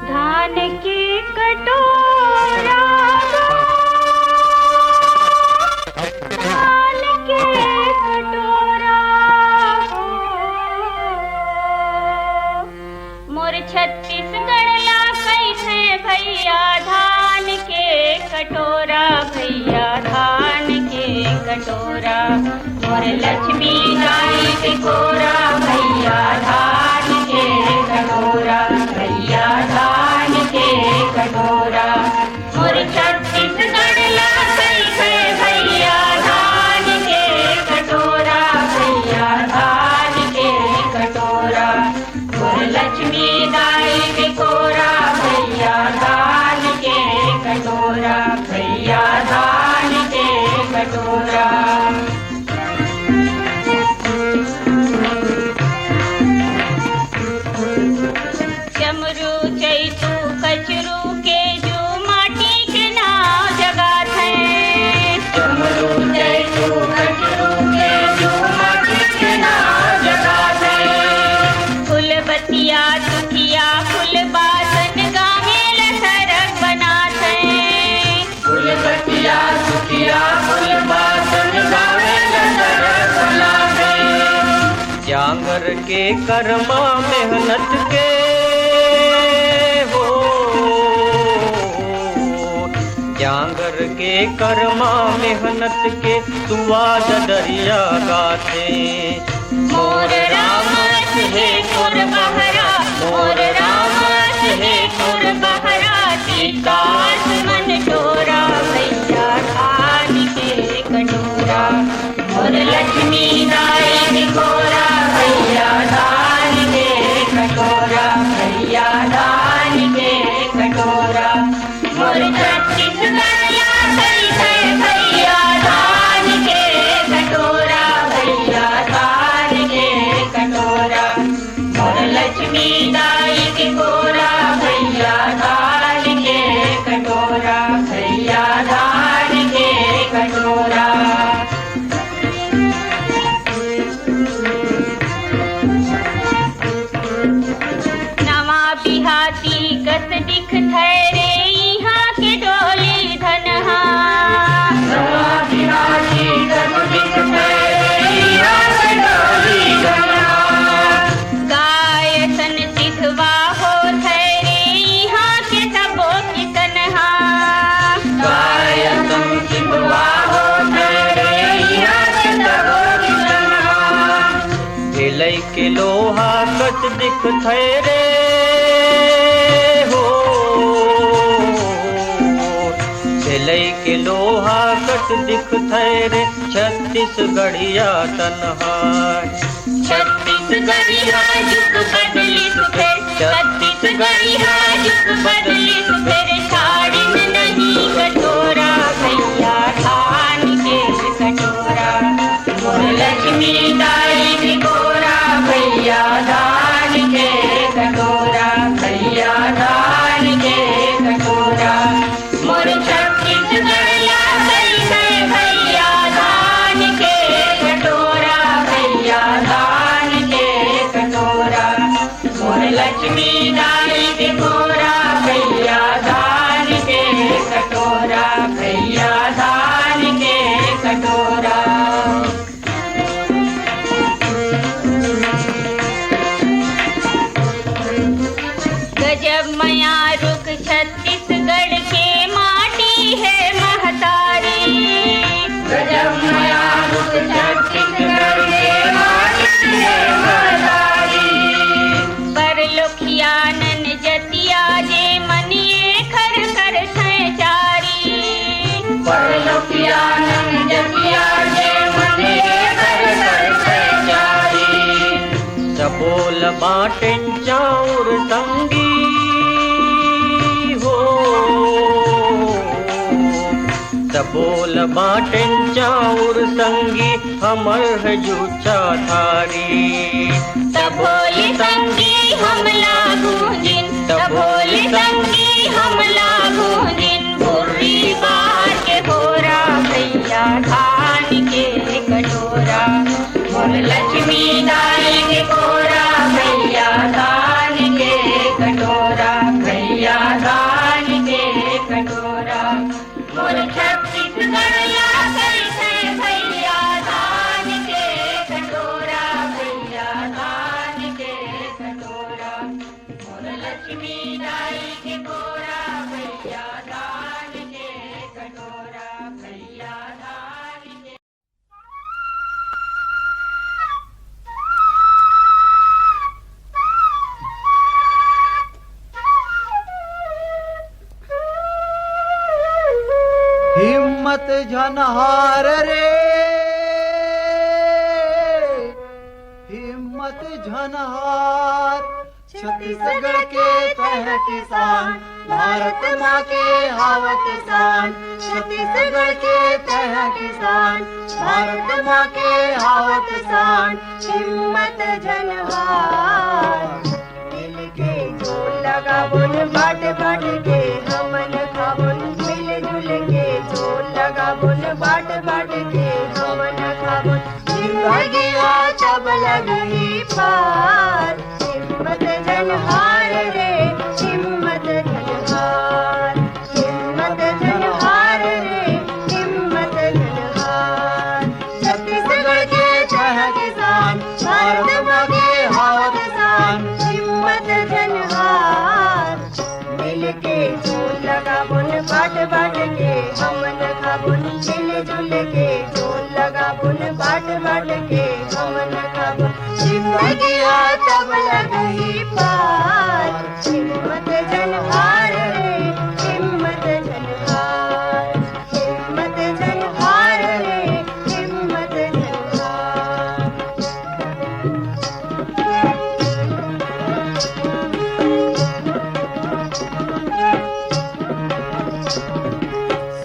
धान की कटोरा धान के कटोरा मोर छत्तीसगढ़ ला कैसे भैया धान के कटोरा भैया धान के कटोरा मोर लक्ष्मी गाई टिकोरा भैया धान के कटोरा भैया धान के कटोरा मोर छत्तीसगढ़ ला कैसे भैया धान के कटोरा भैया धान के कटोरा मोर लक्ष्मी गाई टिकोरा भैया धान के कटोरा भैया धान के कटोरा चमरू चैतू कचरू के जो माटी के नाव जगात है चमरू चैतू कचरू के जो माटी के नाव जगात है फूल बतिया दुखिया फूल बासन गावे लसरक बनात है फूल बतिया दुखिया फूल बासन गावे लसरक बनात है जांगर के कर्मा मेहनत के हो जांगर के कर्मा मेहनत के सुवाद दरिया गाथे मोर राम है तुर बहरा मोर राम है तुर बहरा विकास मन टोरा भैया धान के कटोरा मोर लक्ष्मी गाई टिकोरा भैया धान के कटोरा भैया धान के कटोरा मोर छत्तीसगढ़ ला कैसे भैया धान के कटोरा भैया धान के कटोरा मोर लक्ष्मी गाई टिकोरा भैया धान के कटोरा भैया धान के कटोरा नवा बिहाती कस दिख थैरे यहाँ के डोली धनहा नवा बिहाती कस दिख थैरे यहाँ के डोली धनहा गाय सन सिधवा हो थैरे यहाँ के सबो किसनहा गाय सन सिधवा हो थैरे यहाँ के सबो किसनहा ढिलई के लोहा कच दिख थैरे हो ढिलई के लोहा कच दिख थैरे छत्तीसगढ़िया तनहार छत्तीसगढ़िया जुग बदली सुफेर छत्तीसगढ़िया जुग बदली सुफेर छाड़ी में नहीं कटोरा भैया धान के कटोरा मोर लक्ष्मी गाई टिकोरा भैया धान के कटोरा भैया धान के कटोरा मोर छत्तीसगढ़ ला कैसे भैया धान के कटोरा भैया धान के कटोरा मोर लक्ष्मी गाई टिकोरा भैया धान के कटोरा भैया धान के कटोरा गजब मया रुक छत्तीसगढ़ के माटी है महतारी गजब मया रुक छत्तीसगढ़ के माटी है महतारी पर लोखियानन जतिया जे मनिए खर कर चारी पर लोखियानन जतिया जे मनिए खर कर चारी सबोल बाटें चाउर संगी हो सबोल बाटें चाउर संगी हमर है जूचा थारी तबोल संगी हमला गूंजिन तबोल संगी हमला गूंजिन बुर्री हिम्मत झनहार रे, हिम्मत झनहार। छत्तीसगढ़ के तह किसान, भारत माँ के हाव किसान। छत्तीसगढ़ के तह किसान, भारत माँ के हाव किसान। हिम्मत झनहार, मिलके जोर लगा बोल, बाट बाट के हमन खाबोल। मिल जुल के जोर लगा बोल, बाट बाट के हमन खाबोल। जिंदगिया तब लगी पार, हिम्मत झनहार रे, हिम्मत झनहार। हिम्मत झनहार रे, हिम्मत झनहार। छत्तीसगढ़ के तह किसान, भारत माँ के हाव किसान। हिम्मत झनहार, मिलके जोर लगा बोल, बाट बाट के हमन खाबोल। मिल जुल के जोर लगा बोल, बाट बाट के हमन खाबोल। जिंदगिया तब लगी पार, हिम्मत झनहार रे, हिम्मत झनहार। हिम्मत झनहार रे, हिम्मत झनहार।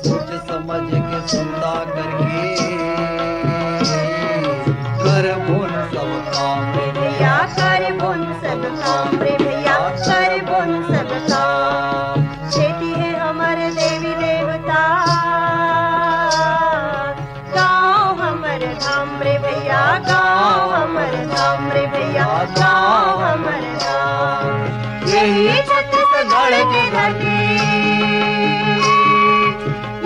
सोच समझ के सुनता करके कर बोल सब काम रे भैया, कर बोल सब काम रे भैया, कर बोल सब काम। खेती है हमारे देवी देवता, गाँव हमर धाम रे भैया, गाँव हमर धाम रे भैया, गाँव हमर धाम। यही छत्तीसगढ़ की धरती,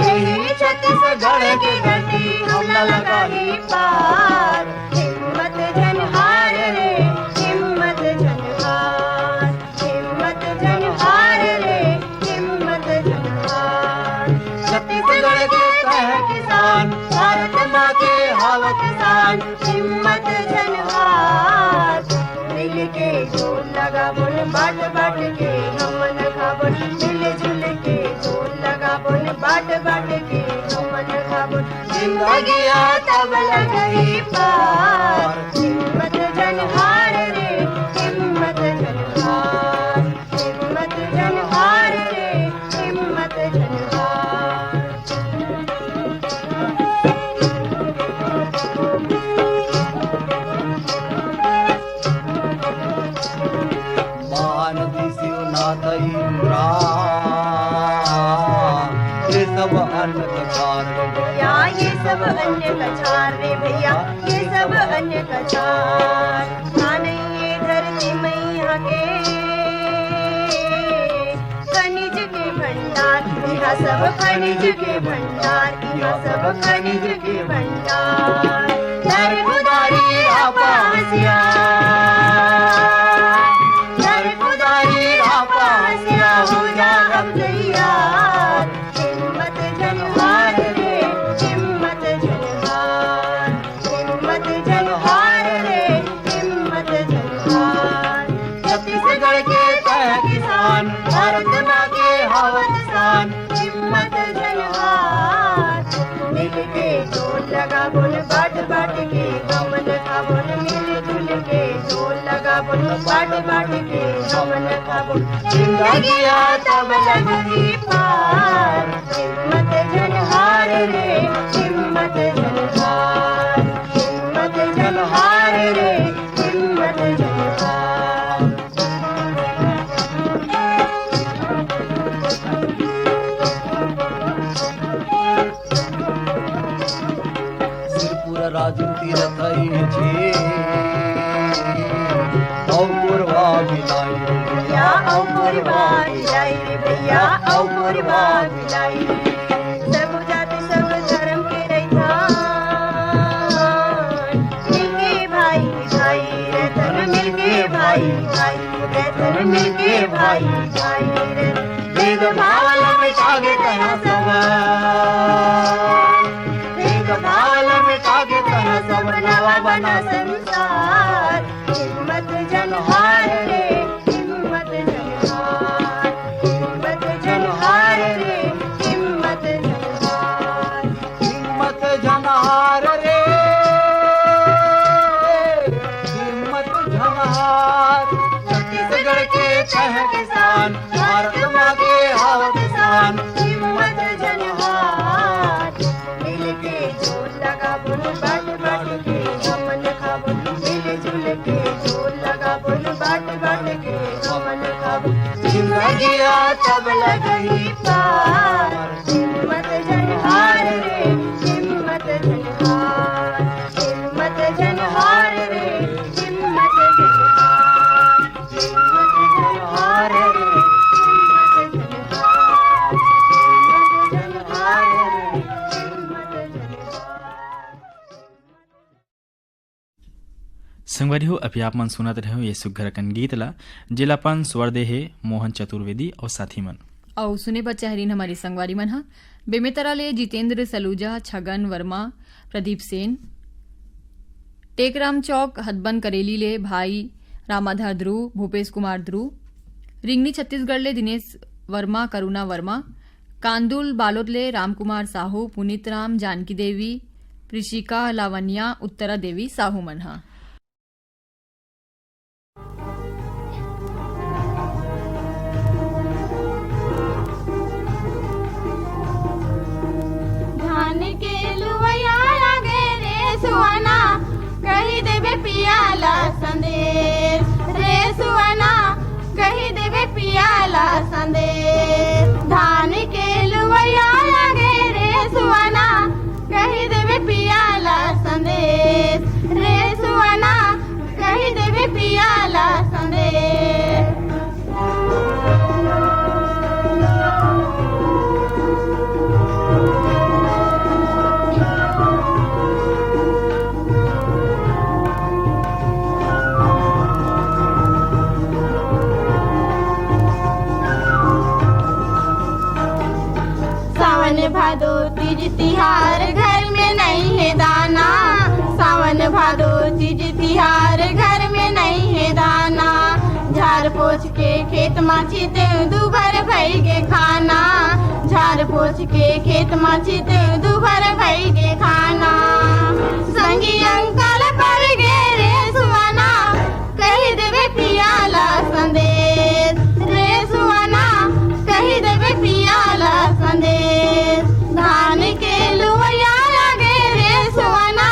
यही छत्तीसगढ़ की धरती हमला लगा ही पार। हिम्मत झनहार रे, हिम्मत झनहार। हिम्मत झनहार रे, हिम्मत झनहार। छत्तीसगढ़ के तह किसान, भारत माँ के हाव किसान। हिम्मत झनहार, मिलके जोर लगा बोल, बाट बाट के हमन खाबोल। मिल जुल के जोर लगा बोल, बाट बाट के हमन खाबोल। जिंदगिया तब लगी पार, हिम्मत झनहार रे, हिम्मत झनहार। हिम्मत झनहार रे, हिम्मत झनहार। महानदी शिवनाथ इंद्रा, ये सब अन्न कछार रे भैया, ये सब अन्न कछार रे भैया, ये सब अन्न कछार। ना नहीं ये धरती मैया के खनिज के भंडार, यहाँ सब खनिज के भंडार, यहाँ सब खनिज के भंडार। सरगुदारी रापासिया, सरगुदारी रापासिया, हो जा हम तैयार। हिम्मत झनहार रे, हिम्मत झनहार। हिम्मत झनहार रे, हिम्मत झनहार। छत्तीसगढ़ के तह किसान, भारत माँ के हाव किसान। हिम्मत झनहार, मिलके जोर लगा बोल, बाट बाट के हमन खाबोल। मिल जुल के जोर लगा बोल, बाट बाट के हमन खाबोल। जिंदगिया तब लगी पार, हिम्मत झनहार रे, हिम्मत झनहार। हिम्मत झनहार रे, हिम्मत झनहार। सिरपुर राजू तीरथ छे, औ पूर्वा बिलाई रे भैया, औ पूर्वा बिलाई रे भैया, औ पूर्वा बिलाई। सब जाति सब धर्म के रैथान, मिलके भाई भाई रतन, मिलके भाई भाई रतन, मिलके भाई भाई रतन। भेदभाव मिटा के तया सब, भेदभाव मिटा के तया सब, नवा बना संसार। हिम्मत झनहार रे, हिम्मत झनहार। हिम्मत झनहार रे, हिम्मत झनहार। लगही पार, हिम्मत जन हार रे, हिम्मत जन हार, हिम्मत जन हार रे, हिम्मत जन हार, हिम्मत जन हार रे, हिम्मत जन हार, हिम्मत जन हार रे, हिम्मत जन हार। संगवारी हो अभी आप मन सुनत रहे हो ये सुघर कन गीत ला जिलापन स्वरदे है मोहन चतुर्वेदी और साथी मन और सुने पर चहरीन हमारी संगवारी मन हा बेमेतरा ले जितेंद्र सलूजा, छगन वर्मा, प्रदीप सेन, टेकराम चौक हदबन करेली ले भाई रामाधार ध्रुव, भूपेश कुमार ध्रुव, रिंगनी छत्तीसगढ़ ले दिनेश वर्मा, करुणा वर्मा, कांदुल बालोद ले रामकुमार साहू, पुनीत राम, जानकी देवी, प्रिशिका लावनिया, उत्तरा देवी साहू मन हा। धान के लुवैया लागे रे सुवना, कही देवे पियाला संदेश रे सुवना, कही देवे पियाला संदेश। धान के लुवैया लागे रे सुवना, कही देवे पियाला संदेश रे सुवना, कही देवे पियाला संदेश। सावन भादो तीज तिहार घर में नहीं है दाना, सावन भादो तीज तिहार घर में नहीं है दाना। झाड़ पोछ के खेत माछी ते दुभर भई के खाना, झाड़ पोछ के खेत माछी ते दुभर भई के खाना। संगी अंकल पर गे रे सुवना, कही देवे पियाला संदेश रे सुवना, कही देवे पियाला संदेश। धान के लुवैया लागे रे सुवना,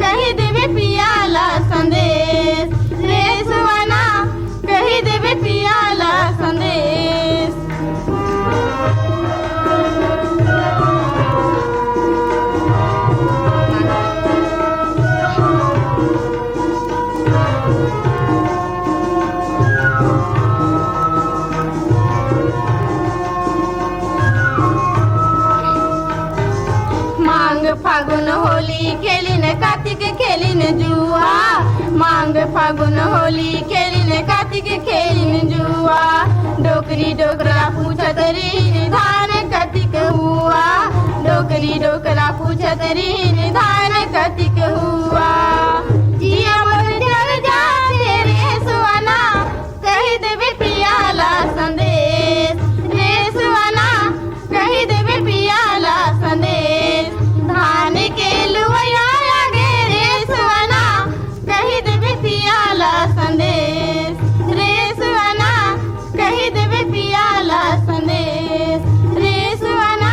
कही देवे पियाला संदेश रे सुवना, कही देवे पियाला संदेश। मांग फागुन होली खेलिन कार्तिक खेलिन जुआ, मांग फागुन होली खेलिन कार्तिक खेलिन जुआ। डोकरी डोकरा पूछत री धान कतिक हुआ, डोकरी डोकरा पूछत री धान कतिक हुआ। जिया मोर जर जाते रे सुवना, कही देवे पियाला संदेश रे सुवना, कही देवे पियाला संदेश। धान के लुवैया लागे रे सुवना, कही देवे पियाला संदेश रे सुवना, कही देवे पियाला संदेश रे सुवना,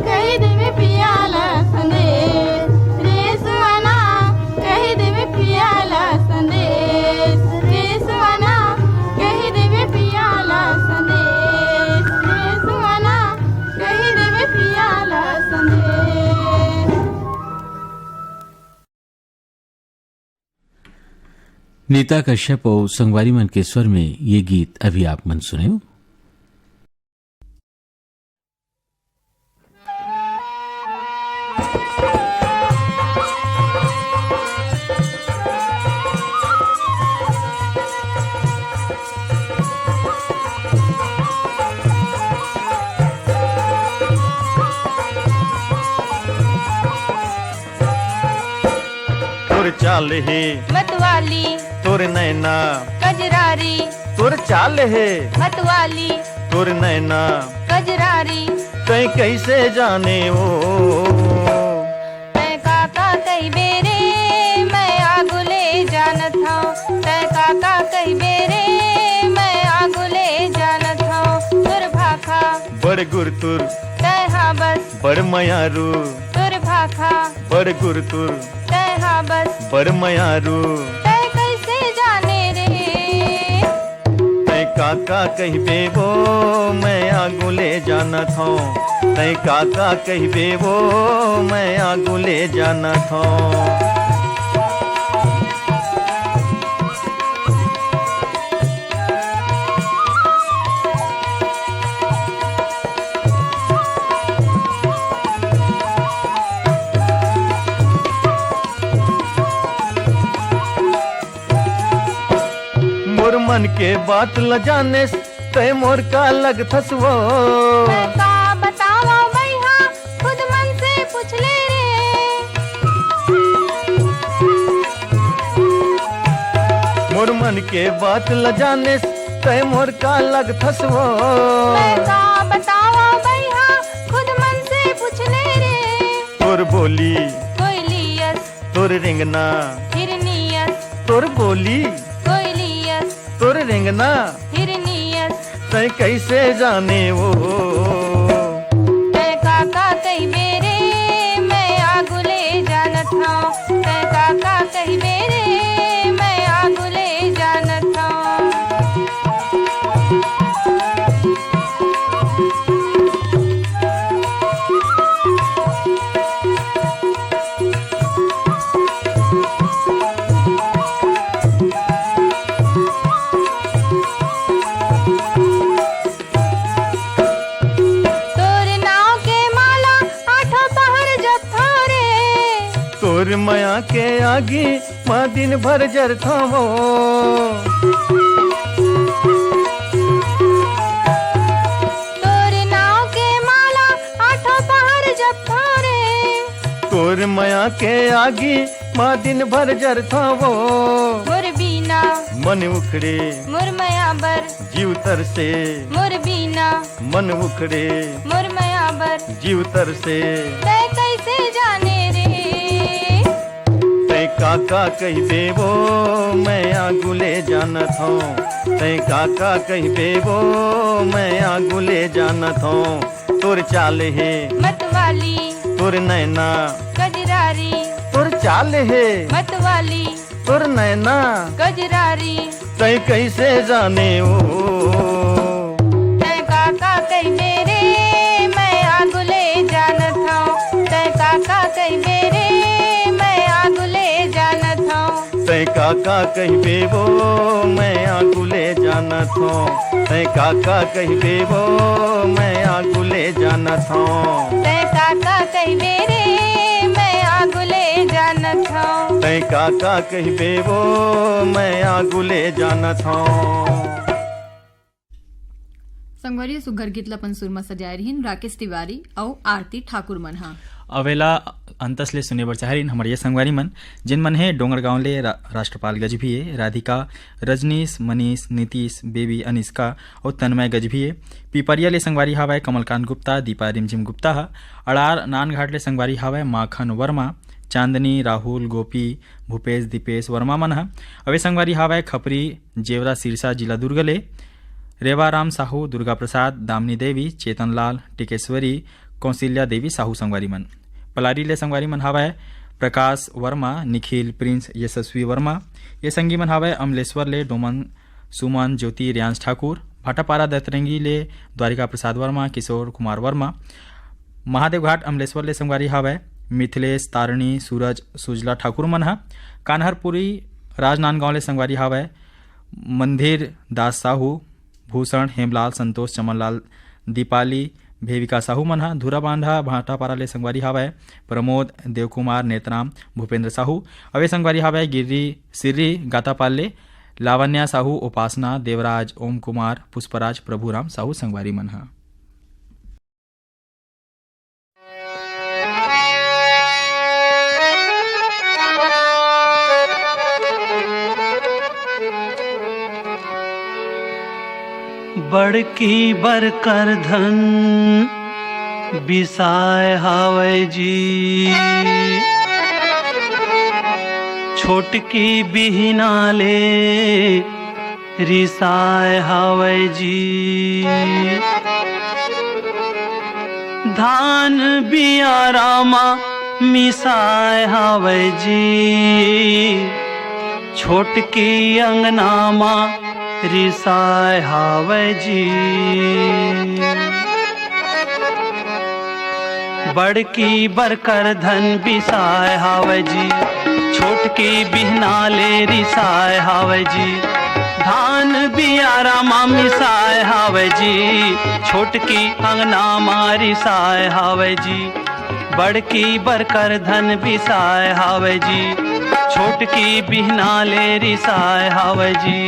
कही देवे पियाला संदेश रे सुवना, कही देवे पियाला संदेश रे सुवना, कही देवे पियाला संदेश रे सुवना, कही देवे पियाला संदेश। नीता कश्यप और संगवारी मन के स्वर में ये गीत अभी आप मन सुने हो। तुर चाल है मतवाली तुर नैना, कजरारी, तुर चाल है मतवाली तुर नैना, कजरारी। कहीं कैसे जाने वो मैं काका कई बेरे मैं आगुले जानत हूँ, मैं काका कई बेरे मैं आगुले जानत हूँ। तुर भाखा बड़ गुरतुर तय हाँ बस, बड़ मयारू, तुर भाखा बड़ गुरतुर तय हाँ बस, बड़ मयारू। तय कैसे जाने रे, तय काका कहबे वो मैं आगू ले जाना था, तय काका कहबे वो मैं आगू ले जाना था। मोर मन के बात ल जाने तय मोर का लग थसवो, मैं का बतावा भैया खुद मन से पूछ ले रे। मोर मन के बात ल जाने तय मोर का लग थसवो, मैं का बतावा भैया खुद मन से पूछ ले रे। तोर बोली कोयलियस तोर रिंगना, हिरनियस तोर बोली कोयलियस तोर रिंगना, हिरनियस तय कैसे जाने वो। तय काका कही मेरे मैं आगू ले जाना था, तय काका कही मेरे मैं आगू ले जाना था। तोर माया के आगे माँ दिन भर जर थामो, तोर नाव के माला आठों पहर जब थारे, तोर माया के आगे माँ दिन भर जर थामो। मोर बीना मन उखड़े मोर मया बर, जीव तर से मोर बीना मन उखड़े मोर मया बर, जीव तर से। तय कैसे जाने रे। तय काका कहबे वो मैं आगू ले जाना था, तय काका कहबे वो मैं आगू ले जाना था। तोर चाल है मतवाली तोर नैना, गजरारी तोर चाल है मतवाली तोर नैना, गजरारी तय कैसे जाने वो। तय काका कही मेरे मैं आगू ले जाना था, तय काका कही मेरे मैं आगू ले जाना था। तय काका कहबे वो मैं आगू ले जाना था, तय काका कहबे वो मैं आगू ले जाना था। तय काका कही मेरे मैं आगू ले जाना था, तय काका कहबे वो मैं आगू ले जाना था। संगवारी सुघर गीतला पण सुरमा सजाय रहीन राकेश तिवारी और आरती ठाकुर मन हा। अवेला अंतसले सुने बर चाहरीन हमर ये संगवारी मन जिन मन है डोंगरगांव ले राष्ट्रपाल गजभिए, राधिका, रजनीश, मनीष, नीतीश, बेबी, अनिष्का और तन्मय गजभिए। पिपरिया ले संगवारी हावय कमलकांत गुप्ता, दीपा रिमझिम गुप्ता हा। अड़ार नानघाट ले संगवारी हावय माखन वर्मा, चांदनी, राहुल, गोपी, भूपेश, दीपेश वर्मा मन हा। अवे संगवारी हावय खपरी जेवरा सिरसा जिला दुर्ग ले रेवाराम साहू, दुर्गा प्रसाद, दामनी देवी, चेतन लाल, टिकेश्वरी, कौशल्या देवी साहू संगवारी मन। पलारी ले संगवारी मन हावय प्रकाश वर्मा, निखिल, प्रिंस, यशस्वी वर्मा। ये संगी मन हावय अमलेश्वर ले डोमन, सुमन, ज्योति, रियांश ठाकुर। भाटापारा दतरंगी ले द्वारिका प्रसाद वर्मा, किशोर कुमार वर्मा। महादेव घाट अमलेश्वर ले संगवारी हावय मिथिलेश, तारणी, सूरज, सुजला ठाकुर मन हा। कान्हरपुरी राजनांदगांव ले संगवारी हावय मंदिर दास साहू, भूषण, हेमलाल, संतोष, चमनलाल, दीपाली, भेविका साहू मन हा। धुरा बांधा भाटापारा ले संगवारी हावय प्रमोद, देवकुमार, नेतराम, भूपेंद्र साहू। अवे संगवारी हावय गिरी सिर्री गातापाल ले लावण्या साहू, उपासना, देवराज, ओम कुमार, पुष्पराज, प्रभुराम साहू संगवारी मन हा। बड़की बरकर धन बिसाय हावय जी, छोटकी बिहिना ले रिसाय हावय जी। धान बिया रामा मिसाय हावय जी, छोटकी अंगनामा रिसाय हावै जी। बड़की बरकर धन बिसाय हावै जी, छोटकी बिहना ले रिसाय हावै जी। धान बियारा मा मिसाय हावै जी, छोटकी अंगना मा रिसाय हावै जी। बड़की बरकर धन बिसाय हावै जी, छोटकी बिहना ले रिसाय हावै जी।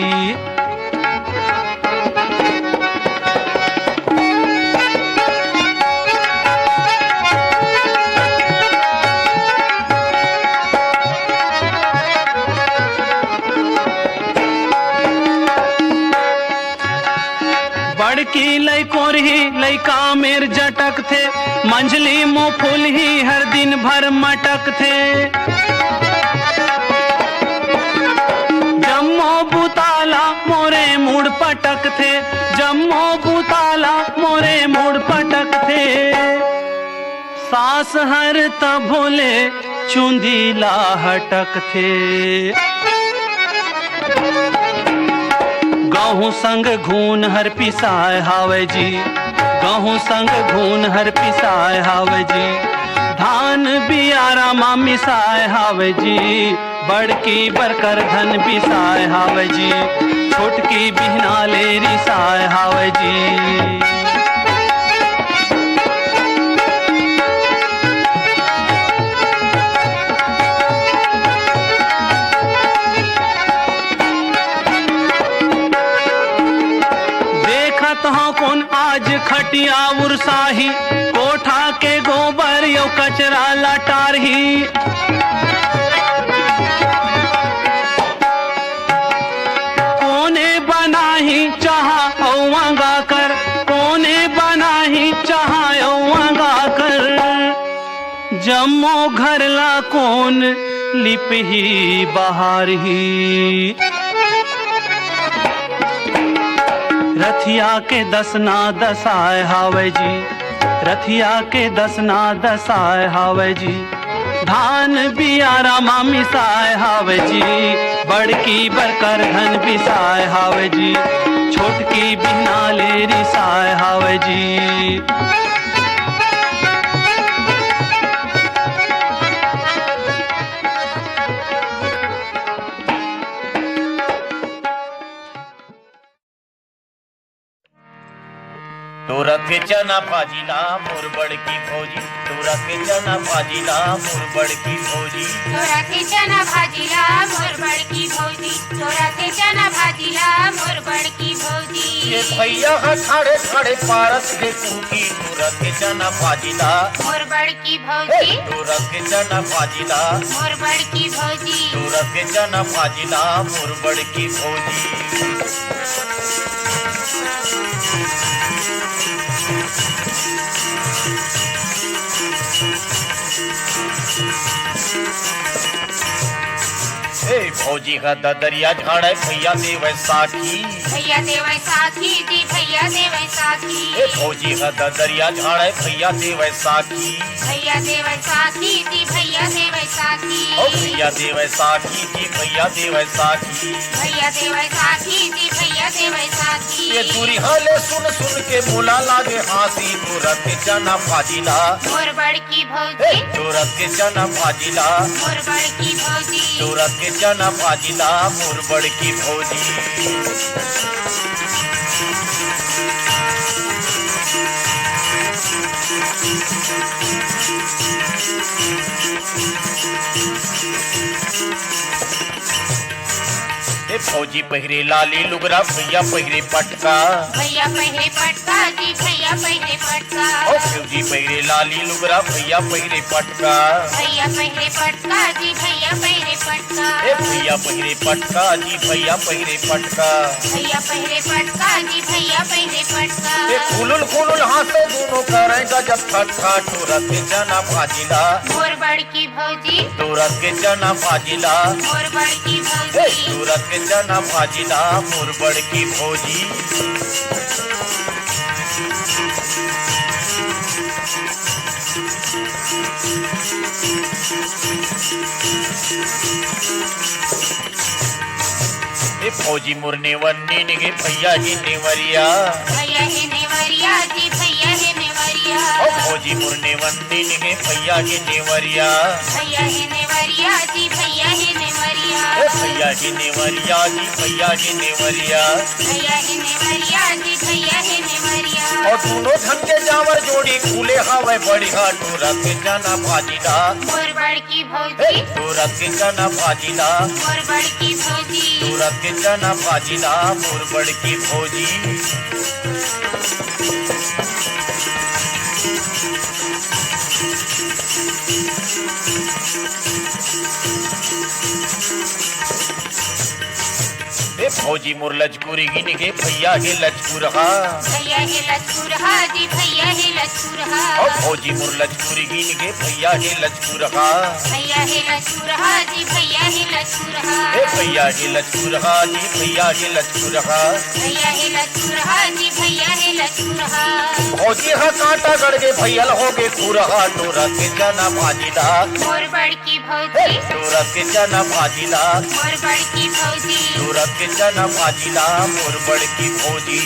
बड़की लई कोरही लइका मेर जटक थे, मंझली मुँह फूल ही हर दिन भर मटक थे। जम्मो बुताला मोरे मुड़ पटक थे, जम्मो बुताला मोरे मुड़ पटक थे। सास हर तब भोले चुंदीला हटक थे। गहूँ संग घून हर पिसाय हावै जी, गहूँ संग घून हर पिसाय हावै जी। धान बियारा मा मिसाय हावै जी, बड़की बरकर धन बिसाय हावै जी। छोटकी बिहना ले रिसाय हावै जी। हाँ कौन आज खटिया उरसाही, कोठा के गोबर यो कचरा लटारही। कोने बनाही चाहा औंगा कर, कोने बनाही चाहा औंगा कर। जम्मो घर ला कौन लिपही बाहर ही। रथिया के दसना दसाय हावै जी, रथिया के दसना दसाय हावै जी। धान बियारा मा मिसाय हावै जी, बड़की बरकर धन बिसाय हावै जी। छोटकी बिहना ले रिसाय हावै जी। तोरा के चना भाजीला मोर बड़की भौजी, तोरा के चना भाजीला मोर बड़की भौजी। तोरा के चना भाजीला मोर बड़की भौजी, तोरा के चना भाजीला मोर बड़की भौजी। ये भैया हा ठाड़े ठाड़े पारस के कुकी, तोरा के चना भाजीला मोर बड़की भौजी। तोरा के चना भाजीला मोर बड़की भौजी। तोरा के चना भाजीला मोर बड़की भौजी। ए भौजी का ददरिया झाड़ा भैया दे वैसाखी, भैया दे वैसाखी जी, भैया दे वैसाखी। ए भौजी का ददरिया झाड़ा भैया दे वैसाखी, भैया दे वैसाखी जी, भैया दे वैसाखी। ओ भैया दे वैसाखी जी, भैया दे वैसाखी। भैया दे वैसाखी जी, भैया दे वैसाखी। ये दूरी हाले सुन सुन के मोला लागे हासी, तोरा के चना भाजीला मोर बड़की भौजी। तोरा के चना भाजीला मोर बड़की भौजी। तोरा के चना भाजीला मोर बड़की भौजी। ए फौजी पहिरे लाली लुगरा भैया पहिरे पटका, भैया पहिरे पटका जी, भैया पहिरे पटका। ओ फौजी पहिरे लाली लुगरा भैया पहिरे पटका, भैया पहिरे पटका जी, भैया पहिरे पटका। ए भैया पहिरे पटका जी, भैया पहिरे पटका। भैया पहिरे पटका जी, भैया पहिरे पटका। ए खुलुल हाथे दोनों करेगा जब ठट्ठा, तोरा के चना भाजीला मोर बड़की भौजी। तोरा के चना भाजीला मोर बड़की ए भौजी। तोरा के चना भाजीला मोर बड़की भौजी। ए फौजी मुरने वन्नी निगे भैया ही नेवरिया भैया है नेवरिया जी भैया है नेवरिया ओ फौजी मुरने वन्नी निगे भैया ही नेवरिया भैया है नेवरिया जी भैया है नेवरिया ओ भैया ही नेवरिया जी भैया ही नेवरिया भैया है नेवरिया जी भैया है नेवरिया और दोनों धन के जावर जोड़ी खुले हवे बढ़िया टोरा के जाना भाजीला मोर बड़की भौजी टोरा के जाना भाजीला मोर बड़की भौजी टोरा के जाना भाजीला मोर बड़की भौजी फौजी मोर लजकुरी गिन के भैया के लजकुरहा भैया है लचकुरहा जी भैया है लचकुरहा और फौजी मोर लजकुरी गिन के भैया के लजकुरहा भैया है लचकुरहा जी भैया है लचकुरहा भैया के लजकुरहा जी भैया के लजकुरहा भैया है लचकुरहा जी भैया है लचकुरहा फौजी हा कांटा गड़ के भैया हो गए खुरहा टोरा के जाना भाजीला मोर बड़की भौजी टोरा के जाना भाजीला मोर बड़की भौजी टोरा के जाना भाजीला मोर बड़की भौजी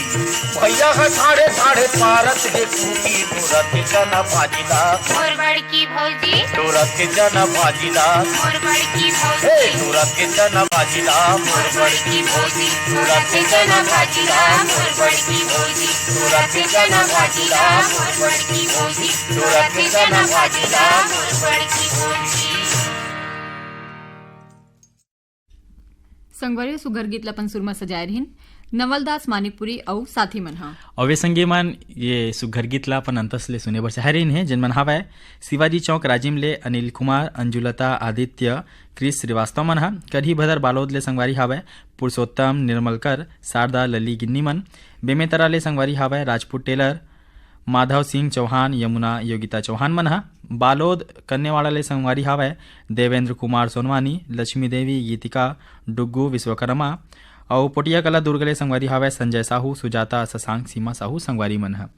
भैया हा साढ़े साढ़े पारत के खूटी टोरा के जाना भाजीला मोर बड़की भौजी टोरा के जाना भाजीला मोर बड़की भौजी टोरा के जाना भाजीला मोर बड़की भौजी टोरा के जाना भाजीला मोर बड़की भौजी टोरा के जाना भाजीला मोर बड़की भौजी टोरा के जाना भाजीला मोर बड़की भौजी संगवारी सुघर गीतला पण सुरमा सजाय रहीन नवलदास मानिकपुरी औ साथी मन हा अवे संगे मन ये सुघर गीतला पण अंतसले सुने बर चाहरीन है जिन मन हवै शिवाजी चौक राजिम ले अनिल कुमार अंजुलता आदित्य क्रिस श्रीवास्तव मन हा करही भदर बालोद ले संगवारी हवै पुरुषोत्तम निर्मलकर शारदा लली गिन्नी मन बेमेतरा ले संगवारी हवै राजपूत टेलर माधव सिंह चौहान यमुना योगिता चौहान मन हा बालोद कन्नेवाड़ा ले संगवारी हवै देवेंद्र कुमार सोनवानी लक्ष्मी देवी गीतिका डुग्गू विश्वकर्मा और पोटिया कला दुर्ग ले संगवारी हवै संजय साहू सुजाता शशांक सीमा साहू संगवारी मन हा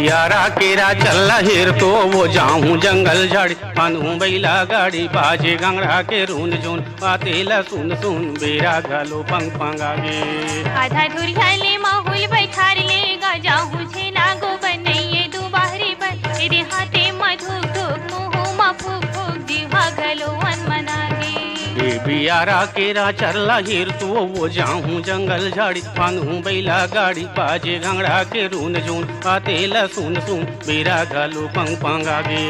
यारा केरा चल हिर तो वो जाऊं जंगल झाड़ी बांधूं बैला गाड़ी बाजे गंगरा के रून जून पातेला सुन सुन बेरा घालो पंग पंगागे आधा धुरियाले माहौल बैठार ले जाऊं छे नागो बनैये दू बाहरी बन तेरे हाथे मधु धुक मुंह मा फूक फूक जीवा घलो वन मनागे बियारा केरा चल हिर तो वो जाऊं जंगल झाड़ी बांधूं बैला गाड़ी बाजे गंगरा के रून जून पातेला सुन सुन बेरा घालो पंग पंगागे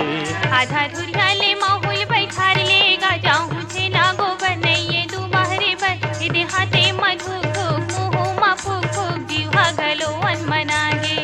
आधा धुरियाले माहौल बैठार ले जाऊं छे नागो बनैये दू बाहरी बन तेरे हाथे मधु धुक मुंह मा फूक फूक जीवा घलो वन मनागे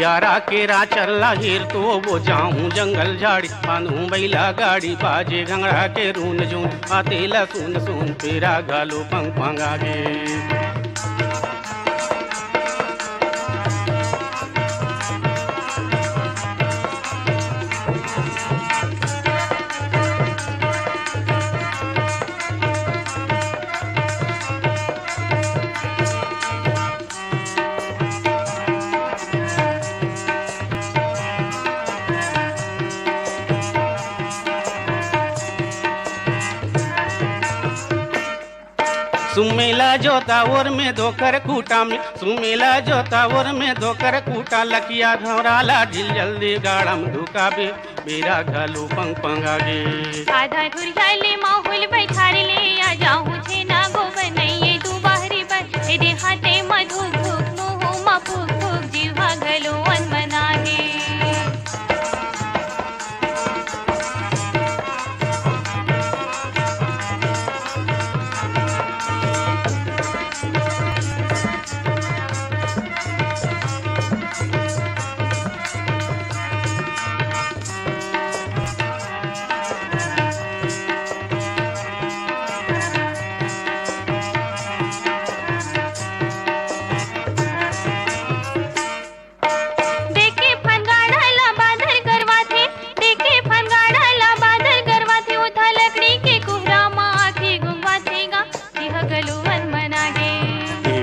यारा केरा चल हिर तो वो जाऊं जंगल झाड़ी बांधूं बैला गाड़ी बाजे गंगड़ा के रून जून आतेला सुन सुन पेरा घालो पंग पंगागे सुमेला जोता और में धोकर कूटा में सुमेला जोता और में धोकर कूटा लकिया घोराला ढिल जल्दी गाड़म ढुकाबे मेरा घालो पंग पंगागे आधा घुरियाले माहौल बैठार ले आ जाऊं छे ना गोबर नहीं तू बाहरी पर ए देहाते मधु धुक नो हो मा फुक फुक जीवा घलो वन मनागे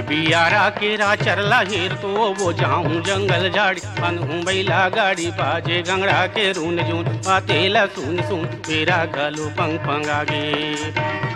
बियारा केरा चरला हेर तो वो जाऊं जंगल झाड़ी अनहूं बैला गाड़ी बाजे गंगड़ा के रून जून आतेला सुन सुन मेरा गलो पंग पंगागे